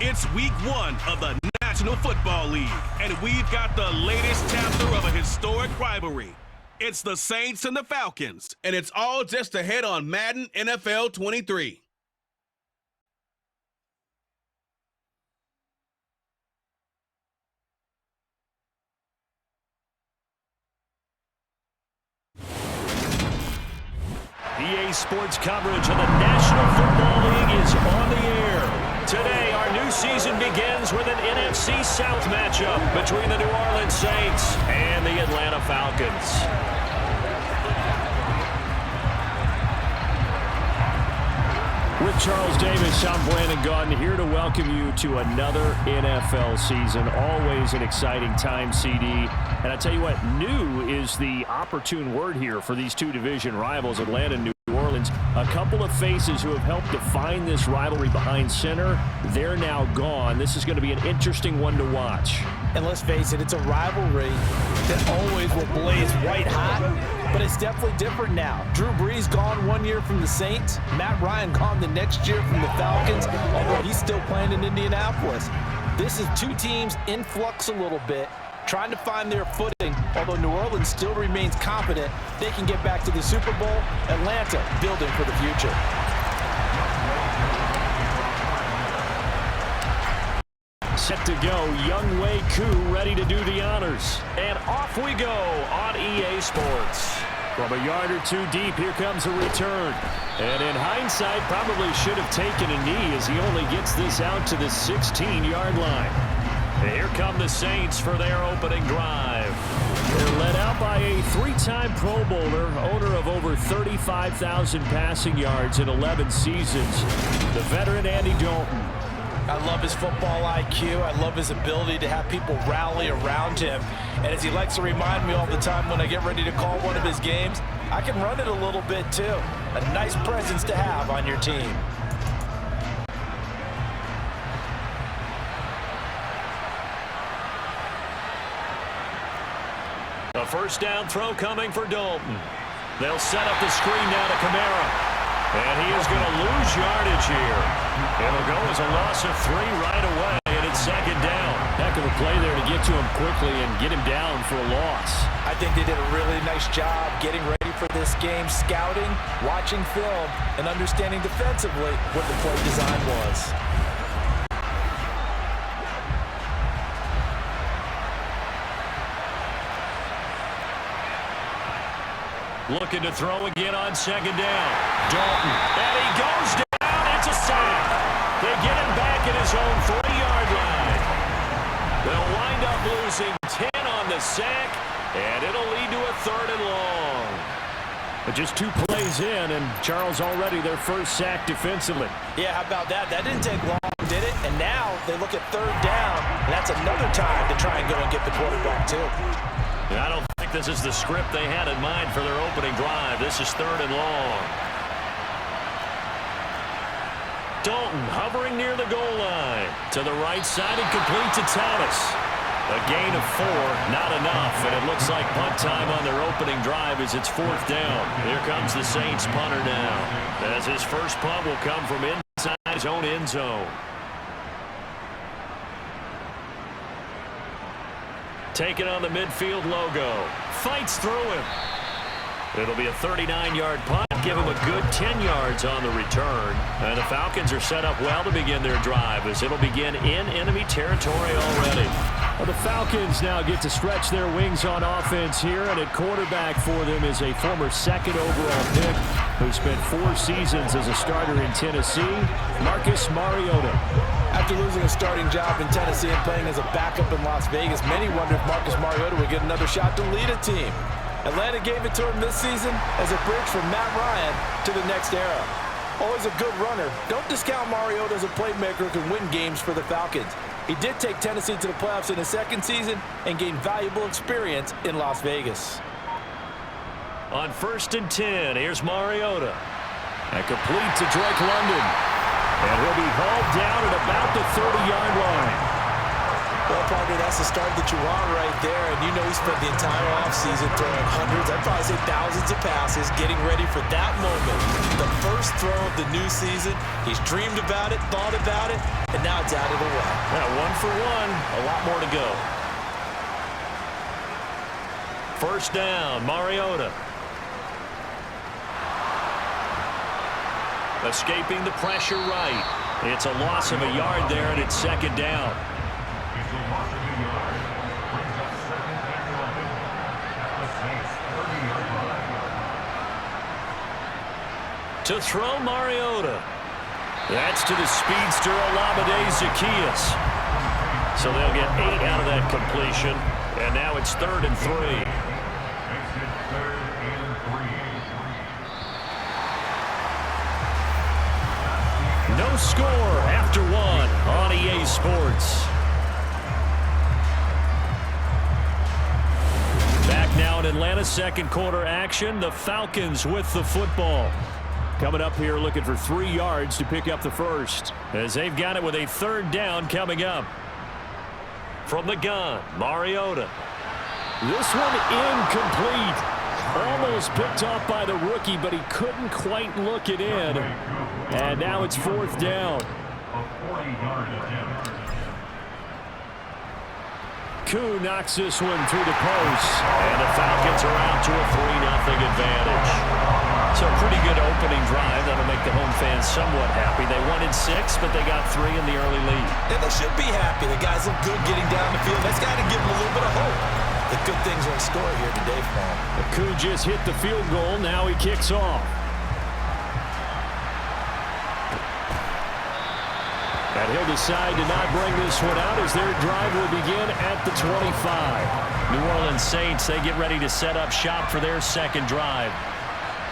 It's week 1 of the National Football League, and we've got the latest chapter of a historic rivalry. It's the Saints and the Falcons, and it's all just ahead on Madden NFL 23. EA Sports coverage of the National Football League is on the air. Today, our new season begins with an NFC South matchup between the New Orleans Saints and the Atlanta Falcons. With Charles Davis, I'm Brandon Gaudin here to welcome you to another NFL season. Always an exciting time, CD. And I tell you what, new is the opportune word here for these two division rivals, Atlanta and New Orleans. A couple of faces who have helped define this rivalry behind center, they're now gone. This is going to be an interesting one to watch. And let's face it, it's a rivalry that always will blaze white hot, but it's definitely different now. Drew Brees gone 1 year from the Saints. Matt Ryan gone the next year from the Falcons, although he's still playing in Indianapolis. This is two teams in flux a little bit, trying to find their footing, although New Orleans still remains confident they can get back to the Super Bowl. Atlanta building for the future. Set to go, Young Wei Koo ready to do the honors. And off we go on EA Sports. From a yard or two deep, here comes a return. And in hindsight, probably should have taken a knee as he only gets this out to the 16-yard line. And here come the Saints for their opening drive. They're led out by a three-time Pro Bowler, owner of over 35,000 passing yards in 11 seasons, the veteran Andy Dalton. I love his football IQ. I love his ability to have people rally around him. And as he likes to remind me all the time when I get ready to call one of his games, I can run it a little bit too. A nice presence to have on your team. A first down throw coming for Dalton. They'll set up the screen now to Kamara. And he is going to lose yardage here. It'll go as a loss of 3 right away, and it's second down. Heck of a play there to get to him quickly and get him down for a loss. I think they did a really nice job getting ready for this game, scouting, watching film, and understanding defensively what the play design was. Looking to throw again on second down. Dalton. And he goes down. It's a sack. They get him back at his own 3-yard line. They'll wind up losing 10 on the sack, and it'll lead to a 3rd and long. But just 2 plays in, and Charles already their first sack defensively. Yeah, how about that? That didn't take long, did it? And now they look at 3rd down, and that's another time to try and go and get the quarterback, too. I don't think this is the script they had in mind for their opening drive. This is 3rd and long. Dalton hovering near the goal line. To the right side and complete to Thomas. A gain of 4, not enough. And it looks like punt time on their opening drive as it's 4th down. Here comes the Saints punter now. As his first punt will come from inside his own end zone. Taking on the midfield logo. Fights through him. It'll be a 39-yard punt. Give him a good 10 yards on the return. And the Falcons are set up well to begin their drive as it'll begin in enemy territory already. Well, the Falcons now get to stretch their wings on offense here, and at quarterback for them is a former 2nd overall pick who spent 4 seasons as a starter in Tennessee, Marcus Mariota. After losing a starting job in Tennessee and playing as a backup in Las Vegas, many wondered if Marcus Mariota would get another shot to lead a team. Atlanta gave it to him this season as a bridge from Matt Ryan to the next era. Always a good runner. Don't discount Mariota as a playmaker who can win games for the Falcons. He did take Tennessee to the playoffs in his 2nd season and gained valuable experience in Las Vegas. On 1st and 10, here's Mariota. And complete to Drake London. And he'll be hauled down at about the 30-yard line. Well, partner, that's the start that you want right there. And you know he spent the entire offseason throwing hundreds, I'd probably say thousands of passes, getting ready for that moment. The first throw of the new season. He's dreamed about it, thought about it, and now it's out of the way. Yeah, 1 for 1. A lot more to go. First down, Mariota. Escaping the pressure right. It's a loss of a yard there, and it's second down. To throw, Mariota. That's to the speedster Olamide Zaccheaus. So they'll get 8 out of that completion. And now it's 3rd and 3. No score after 1 on EA Sports. Back now in Atlanta, second quarter action. The Falcons with the football. Coming up here looking for 3 yards to pick up the first, as they've got it with a 3rd down coming up. From the gun, Mariota. This one incomplete. Almost picked off by the rookie, but he couldn't quite look it in. And now it's 4th down. Koo knocks this one through the post. And the Falcons are out to a 3-0 advantage. So a pretty good opening drive. That'll make the home fans somewhat happy. They wanted 6, but they got 3 in the early lead. And they should be happy. The guys look good getting down the field. That's got to give them a little bit of hope. The good things are in store here today for him. Koo just hit the field goal. Now he kicks off. And he'll decide to not bring this one out as their drive will begin at the 25. New Orleans Saints, they get ready to set up shop for their second drive.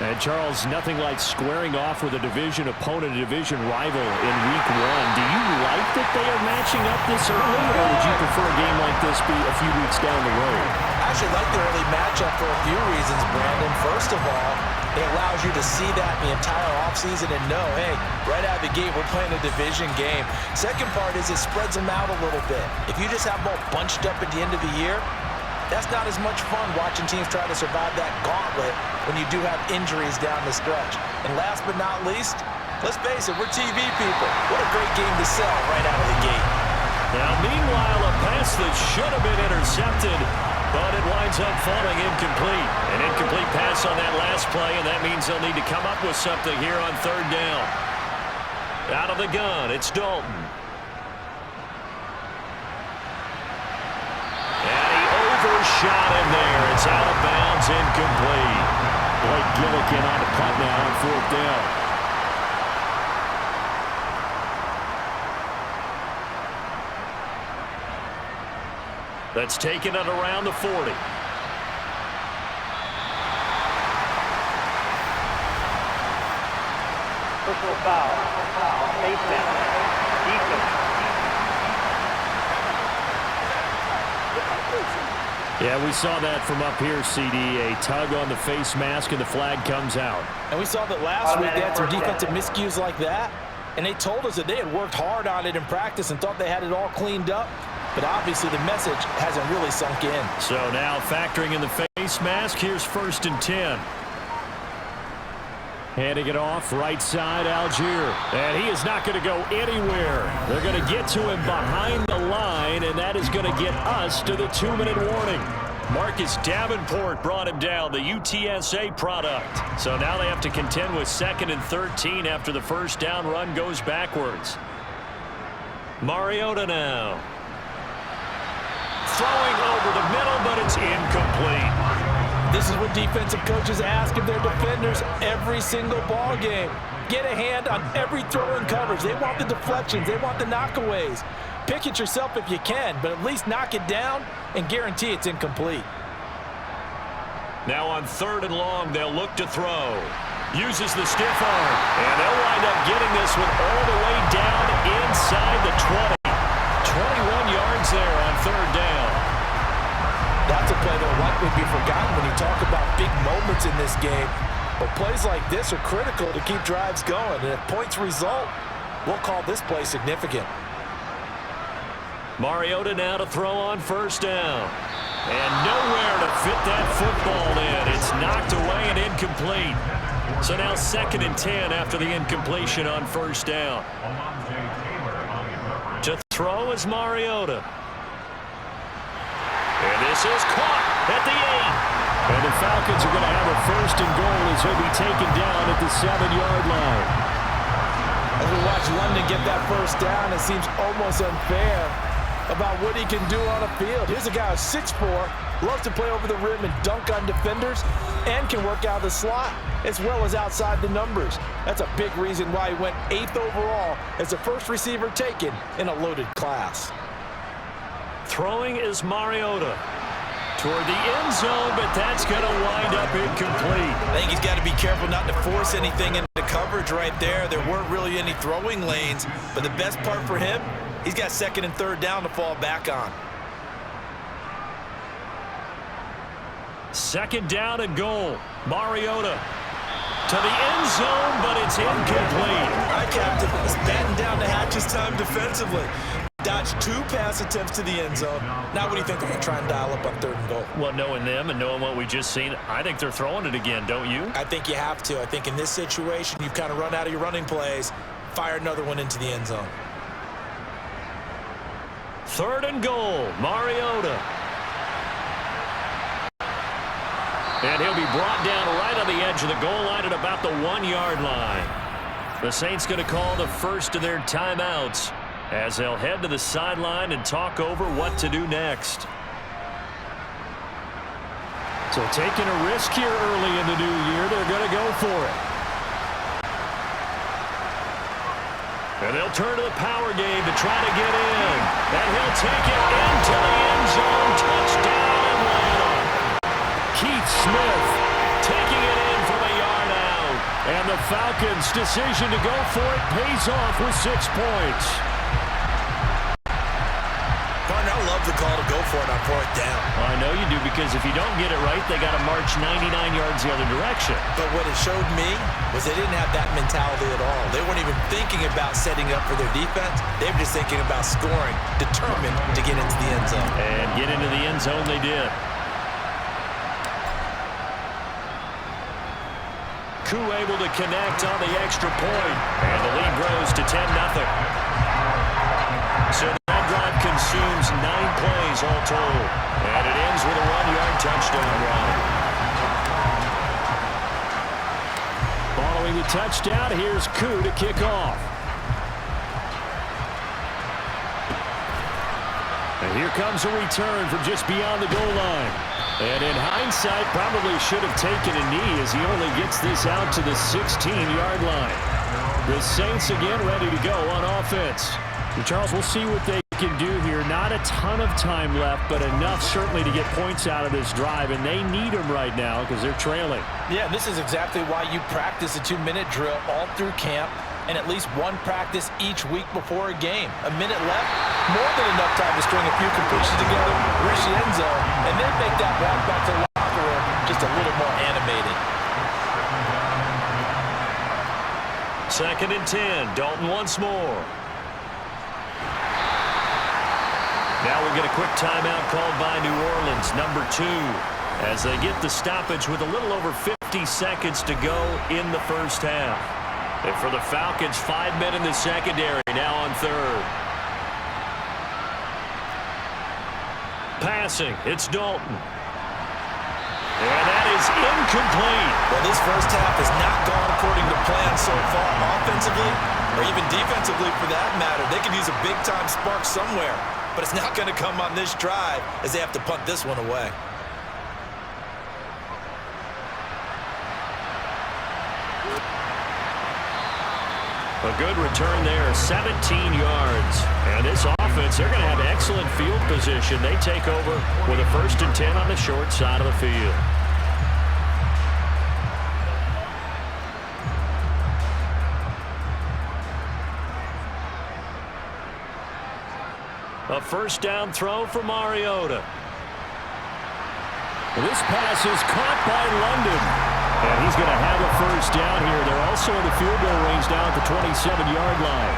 And Charles, nothing like squaring off with a division opponent, a division rival in week 1. Do you like that they are matching up this early, or would you prefer a game like this be a few weeks down the road? I actually like the early matchup for a few reasons, Brandon. First of all, it allows you to see that the entire offseason and know, hey, right out of the gate, we're playing a division game. Second part is it spreads them out a little bit. If you just have them all bunched up at the end of the year, that's not as much fun watching teams try to survive that gauntlet when you do have injuries down the stretch. And last but not least, let's face it, we're TV people. What a great game to sell right out of the gate. Now, meanwhile, a pass that should have been intercepted, but it winds up falling incomplete. An incomplete pass on that last play, and that means they'll need to come up with something here on 3rd down. Out of the gun, it's Dalton. Shot in there. It's out of bounds, incomplete. Blake Gillikin on the punt now on 4th down. That's taken it around the 40. Personal foul. Face mask. Defense. Yeah, we saw that from up here, CD. A tug on the face mask, and the flag comes out. And we saw that last week they had some defensive miscues like that, and they told us that they had worked hard on it in practice and thought they had it all cleaned up, but obviously the message hasn't really sunk in. So now factoring in the face mask, here's 1st and 10. Handing it off, right side, Algier. And he is not going to go anywhere. They're going to get to him behind the line, and that is going to get us to the 2-minute warning. Marcus Davenport brought him down, the UTSA product. So now they have to contend with 2nd and 13 after the first down run goes backwards. Mariota now. Throwing over the middle, but it's incomplete. This is what defensive coaches ask of their defenders every single ball game. Get a hand on every throw in coverage. They want the deflections. They want the knockaways. Pick it yourself if you can, but at least knock it down and guarantee it's incomplete. Now on 3rd and long, they'll look to throw. Uses the stiff arm, and they'll wind up getting this one all the way down inside the 20. 21 yards there on 3rd down. That's a play that will likely be forgotten when you talk about big moments in this game. But plays like this are critical to keep drives going. And if points result, we'll call this play significant. Mariota now to throw on first down. And nowhere to fit that football in. It's knocked away and incomplete. So now 2nd and 10 after the incompletion on first down. To throw is Mariota. And this is caught at the 8. And the Falcons are going to have a 1st and goal as he'll be taken down at the 7-yard line. As we watch London get that first down, it seems almost unfair about what he can do on a field. Here's a guy who's 6'4", loves to play over the rim and dunk on defenders, and can work out of the slot as well as outside the numbers. That's a big reason why he went 8th overall as the first receiver taken in a loaded class. Throwing is Mariota toward the end zone, but that's going to wind up incomplete. I think he's got to be careful not to force anything into coverage right there. There weren't really any throwing lanes, but the best part for him, he's got 2nd and 3rd down to fall back on. 2nd down and goal. Mariota to the end zone, but it's incomplete. All right, Captain, it's batten down the hatches time defensively. Dodged 2 pass attempts to the end zone. Now what do you think they're going to try and dial up on 3rd and goal? Well, knowing them and knowing what we just seen, I think they're throwing it again, don't you? I think you have to. I think in this situation, you've kind of run out of your running plays. Fire another one into the end zone. 3rd and goal, Mariota. And he'll be brought down right on the edge of the goal line at about the 1-yard line. The Saints going to call the first of their timeouts as they'll head to the sideline and talk over what to do next. So taking a risk here early in the new year, they're going to go for it. And they'll turn to the power game to try to get in. And he'll take it into the end zone. Touchdown, Atlanta. Keith Smith Taking it in from a yard out. and the Falcons' decision to go for it pays off with 6 points. Partner, I love the call to go for it on 4th down. Well, I know you do, because if you don't get it right, they got to march 99 yards the other direction. But what it showed me was they didn't have that mentality at all. They weren't even thinking about setting up for their defense. They were just thinking about scoring, determined to get into the end zone. And get into the end zone they did. Koo able to connect on the extra point. And the lead grows to 10-0. So that drive consumes 9 plays all told. And it ends with a 1-yard touchdown run. Following the touchdown, here's Koo to kick off. And here comes a return from just beyond the goal line. And in hindsight, probably should have taken a knee as he only gets this out to the 16-yard line. The Saints again ready to go on offense. And Charles, we'll see what they can do here. Not a ton of time left, but enough certainly to get points out of this drive, and they need them right now because they're trailing. Yeah, this is exactly why you practice a 2-minute drill all through camp and at least one practice each week before a game. A minute left, more than enough time to string a few completions together, reach the end zone, and then make that walk back to the locker room just a little more animated. 2nd and 10. Dalton once more. Now we'll get a quick timeout called by New Orleans, number 2, as they get the stoppage with a little over 50 seconds to go in the first half. And for the Falcons, 5 men in the secondary, now on 3rd. Passing, it's Dalton. And that is incomplete. Well, this first half has not gone according to plan so far, offensively or even defensively for that matter. They could use a big-time spark somewhere, but it's not going to come on this drive as they have to punt this one away. A good return there, 17 yards. And this offense, they're going to have excellent field position. They take over with a 1st and 10 on the short side of the field. A 1st down throw for Mariota. This pass is caught by London. And he's going to have a 1st down here. They're also in the field goal range down at the 27-yard line.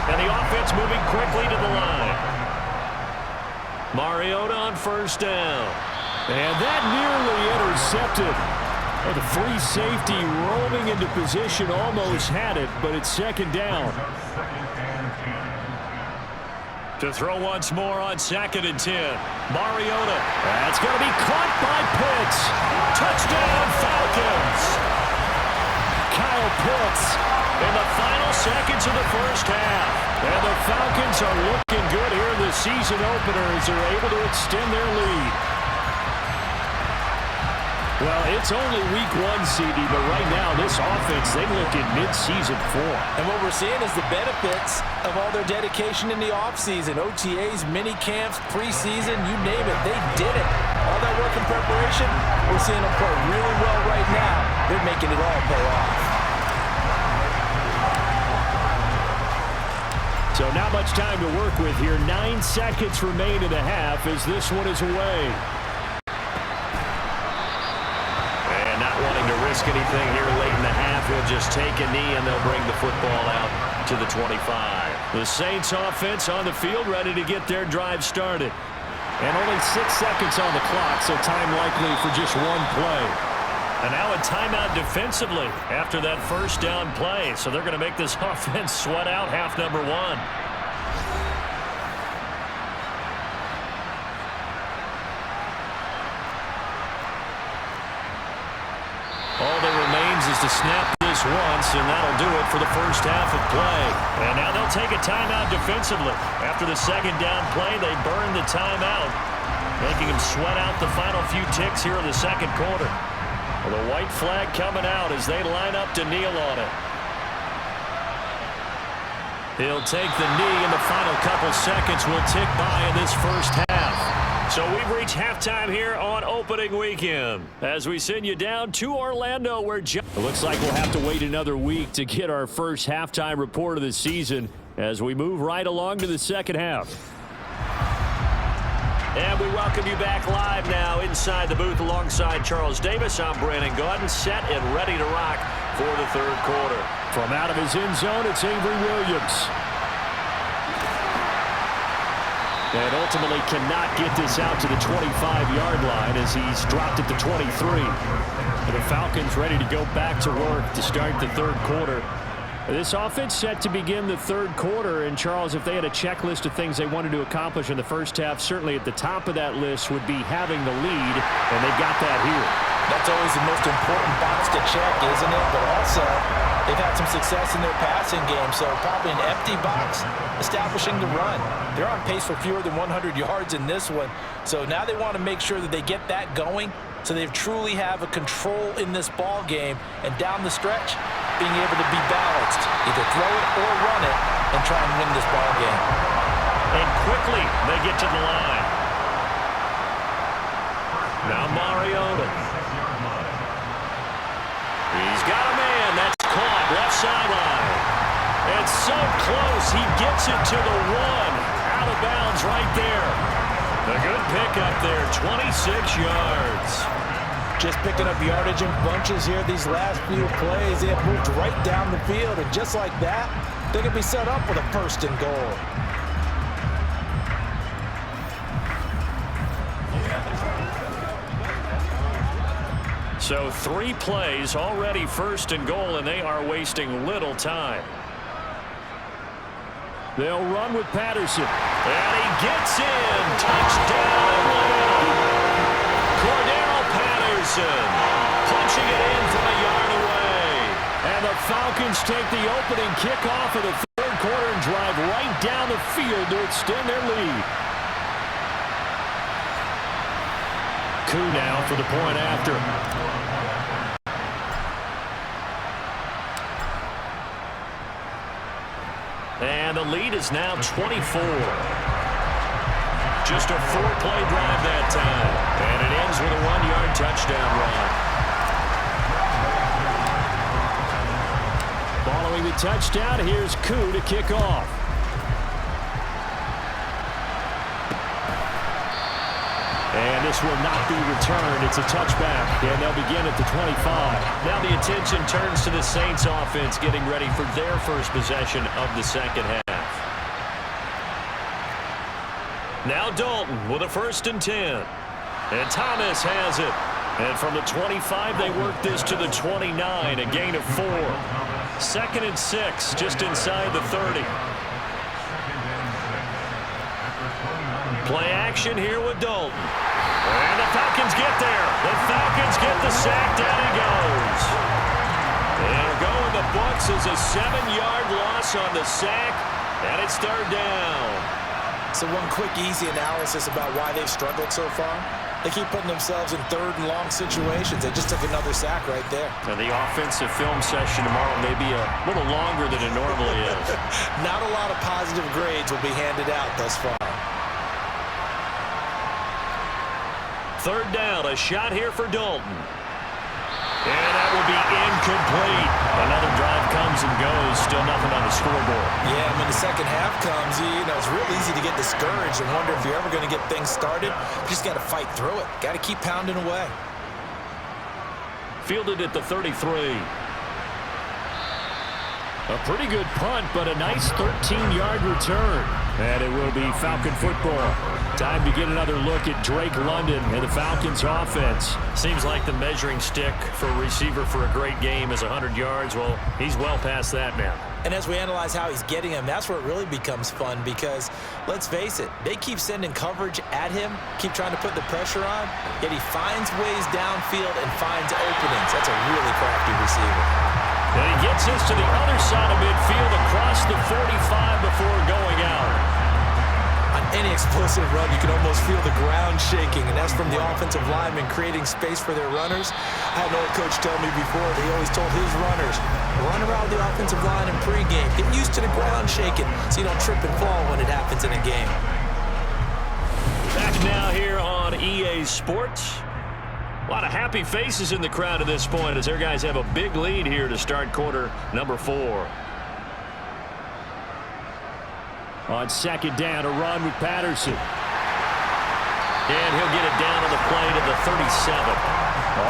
And the offense moving quickly to the line. Mariota on first down. And that nearly intercepted. Well, the free safety roaming into position almost had it, but it's second down. To throw once more on 2nd and 10. Mariota. That's going to be caught by Pitts. Touchdown, Falcons. Kyle Pitts in the final seconds of the first half. And the Falcons are looking good here in the season opener as they're able to extend their lead. Well, it's only week 1, CD, but right now this offense, they look in mid-season form. And what we're seeing is the benefits of all their dedication in the offseason. OTAs, mini camps, preseason, you name it, they did it. All that work in preparation, we're seeing them play really well right now. They're making it all pay off. So not much time to work with here. 9 seconds remain in the half as this one is away. Wanting to risk anything here late in the half, he'll just take a knee and they'll bring the football out to the 25. The Saints offense on the field ready to get their drive started. And only 6 seconds on the clock, so time likely for just one play. And now a timeout defensively after that first down play. So they're going to make this offense sweat out half number 1. All that remains is to snap this once, and that'll do it for the first half of play. And now they'll take a timeout defensively. After the second down play, they burn the timeout, making them sweat out the final few ticks here in the second quarter. Well, the white flag coming out as they line up to kneel on it. He'll take the knee, and the final couple seconds will tick by in this first half. So we've reached halftime here on opening weekend as we send you down to Orlando where It looks like we'll have to wait another week to get our first halftime report of the season as we move right along to the second half. And we welcome you back live now inside the booth alongside Charles Davis. I'm Brandon Gaudin, set and ready to rock for the third quarter. From out of his end zone, it's Avery Williams. And ultimately cannot get this out to the 25-yard line as he's dropped it to 23. And the Falcons ready to go back to work to start the third quarter. This offense set to begin the third quarter. And, Charles, if they had a checklist of things they wanted to accomplish in the first half, certainly at the top of that list would be having the lead, and they've got that here. That's always the most important box to check, isn't it? But also, they've had some success in their passing game, so probably an empty box establishing the run. They're on pace for fewer than 100 yards in this one, so now they want to make sure that they get that going so they truly have a control in this ball game, and down the stretch, being able to be balanced, either throw it or run it, and try and win this ball game. And quickly, they get to the line. Now Mariota. He's got a man. That's caught. Left sideline. It's so close. He gets it to the 1. Out of bounds right there. A good pickup there. 26 yards. Just picking up yardage in bunches here these last few plays. They have moved right down the field, and just like that, they can be set up with a first and goal. So 3 plays already first and goal, and they are wasting little time. They'll run with Patterson. And he gets in. Touchdown, Atlanta. Cordero Patterson punching it in from a yard away. And the Falcons take the opening kickoff of the third quarter and drive right down the field to extend their lead. Koo now for the point after. And the lead is now 24. Just a 4-play drive that time. And it ends with a 1-yard touchdown run. Following the touchdown, here's Koo to kick off. And this will not be returned. It's a touchback, and they'll begin at the 25. Now the attention turns to the Saints offense getting ready for their first possession of the second half. Now Dalton with a 1st and 10. And Thomas has it. And from the 25, they work this to the 29, a gain of 4. 2nd and 6, just inside the 30. Play action here with Dalton. And the Falcons get there. The Falcons get the sack. Down he goes. It'll go in the books as a 7-yard loss on the sack. And it's 3rd down. So one quick, easy analysis about why they've struggled so far. They keep putting themselves in 3rd and long situations. They just took another sack right there. And the offensive film session tomorrow may be a little longer than it normally is. Not a lot of positive grades will be handed out thus far. 3rd down, a shot here for Dalton. And that will be incomplete. Another drive comes and goes. Still nothing on the scoreboard. Yeah, when the second half comes, you know, it's real easy to get discouraged and wonder if you're ever going to get things started. You just got to fight through it. Got to keep pounding away. Fielded at the 33. A pretty good punt, but a nice 13-yard return. And it will be Falcon football. Time to get another look at Drake London and the Falcons offense. Seems like the measuring stick for a receiver for a great game is 100 yards. Well, he's well past that now. And as we analyze how he's getting them, that's where it really becomes fun because, let's face it, they keep sending coverage at him, keep trying to put the pressure on, yet he finds ways downfield and finds openings. That's a really crafty receiver. And he gets this to the other side of midfield across the 45 before going out. On any explosive run, you can almost feel the ground shaking, and that's from the offensive linemen creating space for their runners. I had an old coach tell me before that he always told his runners, run around the offensive line in pregame. Get used to the ground shaking so you don't trip and fall when it happens in a game. Back now here on EA Sports. A lot of happy faces in the crowd at this point as their guys have a big lead here to start quarter number 4. On 2nd down, a run with Patterson. And he'll get it down to the play to the 37.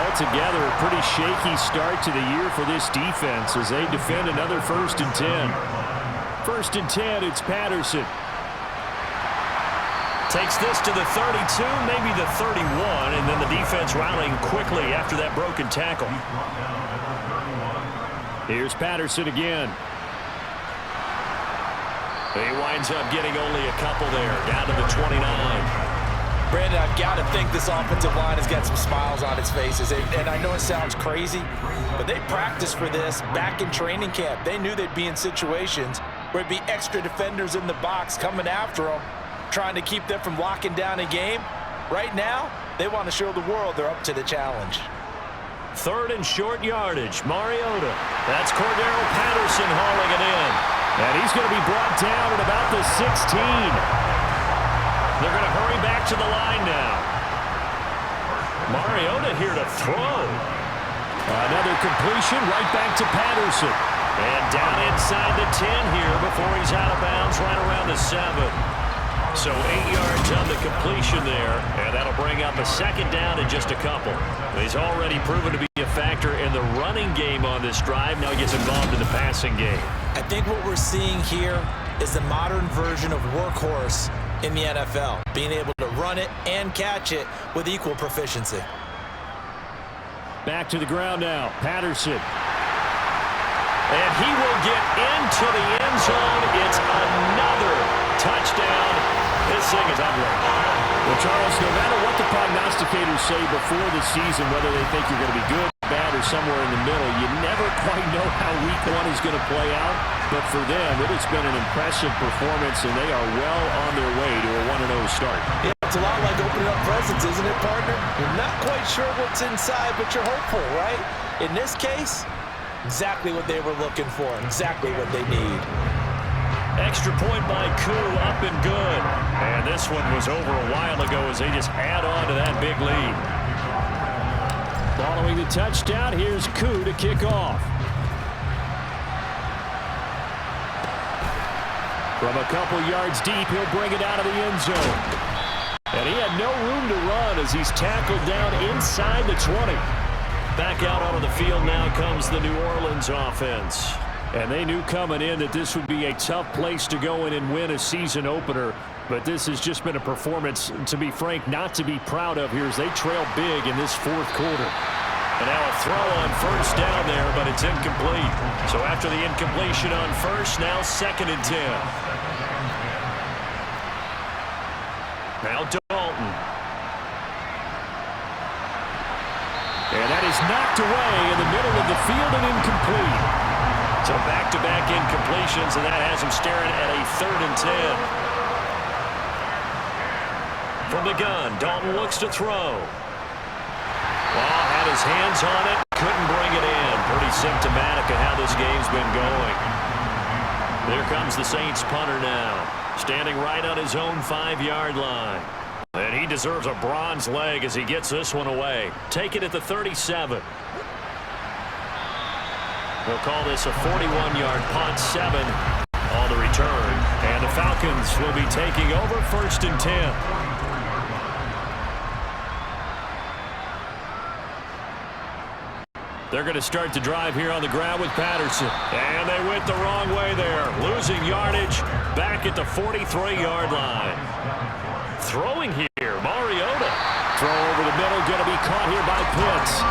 Altogether, a pretty shaky start to the year for this defense as they defend another 1st and 10. 1st and 10, it's Patterson. Takes this to the 32, maybe the 31, and then the defense rallying quickly after that broken tackle. Here's Patterson again. He winds up getting only a couple there, down to the 29. Brandon, I've got to think this offensive line has got some smiles on its faces. And I know it sounds crazy, but they practiced for this back in training camp. They knew they'd be in situations where it'd be extra defenders in the box coming after them, trying to keep them from locking down a game. Right now, they want to show the world they're up to the challenge. 3rd and short yardage, Mariota. That's Cordero Patterson hauling it in. And he's going to be brought down at about the 16. They're going to hurry back to the line now. Mariota here to throw. Another completion right back to Patterson. And down inside the 10 here before he's out of bounds right around the 7. So 8 yards on the completion there, and that'll bring up a 2nd down in just a couple. He's already proven to be a factor in the running game on this drive. Now he gets involved in the passing game. I think what we're seeing here is the modern version of workhorse in the NFL, being able to run it and catch it with equal proficiency. Back to the ground now, Patterson. And he will get into the end zone. It's another touchdown. This thing is ugly. Well, Charles, no matter what the prognosticators say before the season, whether they think you're going to be good, bad, or somewhere in the middle, you never quite know how week 1 is going to play out. But for them, it has been an impressive performance, and they are well on their way to a 1-0 start. Yeah, it's a lot like opening up presents, isn't it, partner? You're not quite sure what's inside, but you're hopeful, right? In this case, exactly what they were looking for, exactly what they need. Extra point by Koo, up and good. And this one was over a while ago as they just add on to that big lead. Following the touchdown, here's Koo to kick off. From a couple yards deep, he'll bring it out of the end zone. And he had no room to run as he's tackled down inside the 20. Back out onto the field now comes the New Orleans offense. And they knew coming in that this would be a tough place to go in and win a season opener. But this has just been a performance, to be frank, not to be proud of here as they trail big in this fourth quarter. And now a throw on first down there, but it's incomplete. So after the incompletion on first, now 2nd and 10. Now Dalton. And that is knocked away in the middle of the field and incomplete. So back-to-back incompletions, and that has him staring at a 3rd and 10. From the gun, Dalton looks to throw. Well, had his hands on it, couldn't bring it in. Pretty symptomatic of how this game's been going. There comes the Saints punter now, standing right on his own 5-yard line. And he deserves a bronze leg as he gets this one away. Take it at the 37. We'll call this a 41-yard punt, 7 on the return. And the Falcons will be taking over 1st and 10. They're going to start the drive here on the ground with Patterson. And they went the wrong way there. Losing yardage back at the 43-yard line. Throwing here, Mariota. Throw over the middle, going to be caught here by Pitts.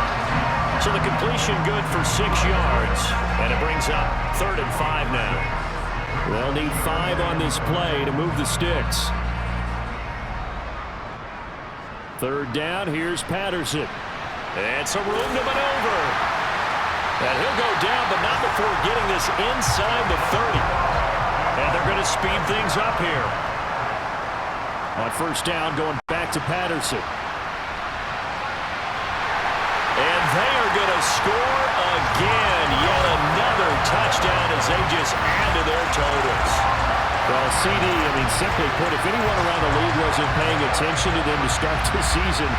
So the completion good for 6 yards. And it brings up 3rd and 5 now. They'll need 5 on this play to move the sticks. 3rd down, here's Patterson. And some room to maneuver. And he'll go down, but not before getting this inside the 30. And they're going to speed things up here. On 1st down, going back to Patterson. And they are going to score again. Yet another touchdown as they just add to their totals. Well, CD, simply put, if anyone around the league wasn't paying attention to them to start the season,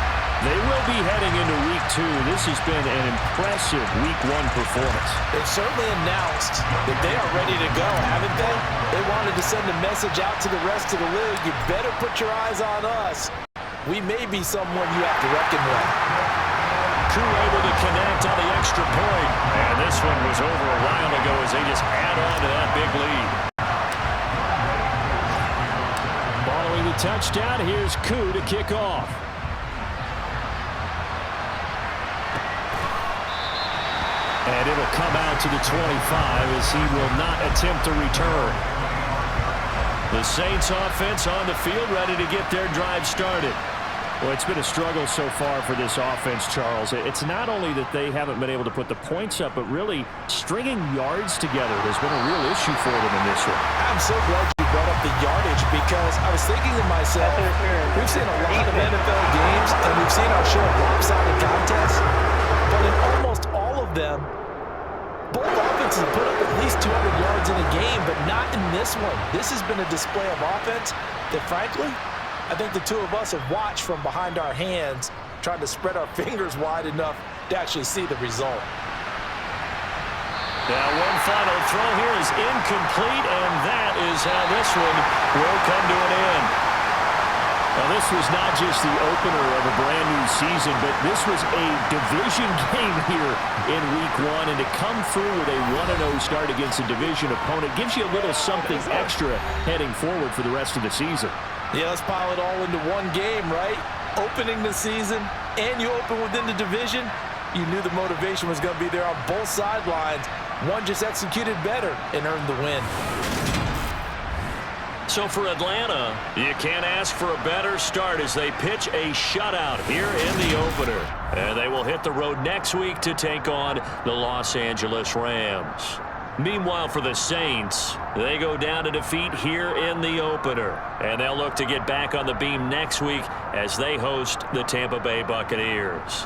they will be heading into Week 2. This has been an impressive Week 1 performance. They've certainly announced that they are ready to go, haven't they? They wanted to send a message out to the rest of the league. You better put your eyes on us. We may be someone you have to reckon with. Koo able to connect on the extra point. And this one was over a while ago as they just add on to that big lead. Following the touchdown, here's Koo to kick off. And it'll come out to the 25 as he will not attempt to return. The Saints offense on the field ready to get their drive started. Well, it's been a struggle so far for this offense, Charles. It's not only that they haven't been able to put the points up, but really stringing yards together has been a real issue for them in this one. I'm so glad you brought up the yardage because I was thinking to myself, we've seen a lot of NFL games and we've seen our share of lopsided contests, but in almost all of them, both offenses put up at least 200 yards in a game, but not in this one. This has been a display of offense that, frankly, I think the two of us have watched from behind our hands, trying to spread our fingers wide enough to actually see the result. Now one final throw here is incomplete, and that is how this one will come to an end. Now, this was not just the opener of a brand-new season, but this was a division game here in Week 1, and to come through with a 1-0 start against a division opponent gives you a little something extra heading forward for the rest of the season. Yeah, let's pile it all into one game, right? Opening the season, and you open within the division. You knew the motivation was going to be there on both sidelines. One just executed better and earned the win. So for Atlanta, you can't ask for a better start as they pitch a shutout here in the opener. And they will hit the road next week to take on the Los Angeles Rams. Meanwhile, for the Saints, they go down to defeat here in the opener. And they'll look to get back on the beam next week as they host the Tampa Bay Buccaneers.